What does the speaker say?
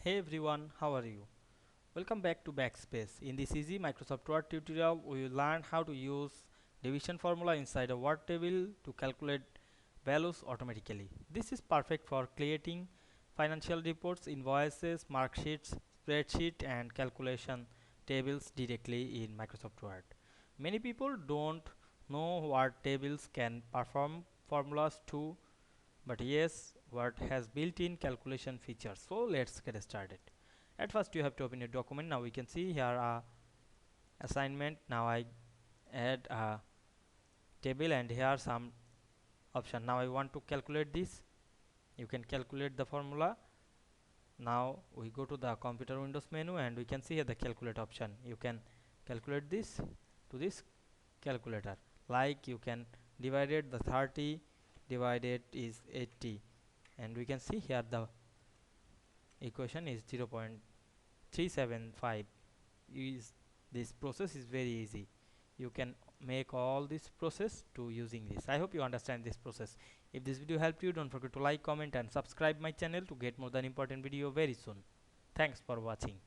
Hey everyone, how are you? Welcome back to Backspace. In this easy Microsoft Word tutorial, we will learn how to use division formula inside a Word table to calculate values automatically. This is perfect for creating financial reports, invoices, marksheets, spreadsheet and calculation tables directly in Microsoft Word. Many people don't know what tables can perform formulas too, but yes, Word has built-in calculation features. So let's get started. At first you have to open your document. Now we can see here a assignment. Now I add a table and here some option. Now I want to calculate this. You can calculate the formula. Now we go to the computer Windows menu and we can see here the calculate option. You can calculate this to this calculator. Like you can divide it, the 30 divided is 80, and we can see here the equation is 0.375. Is this process is very easy. You can make all this process to using this. I hope you understand this process. If this video helped you, don't forget to like, comment and subscribe my channel to get more than important video very soon. Thanks for watching.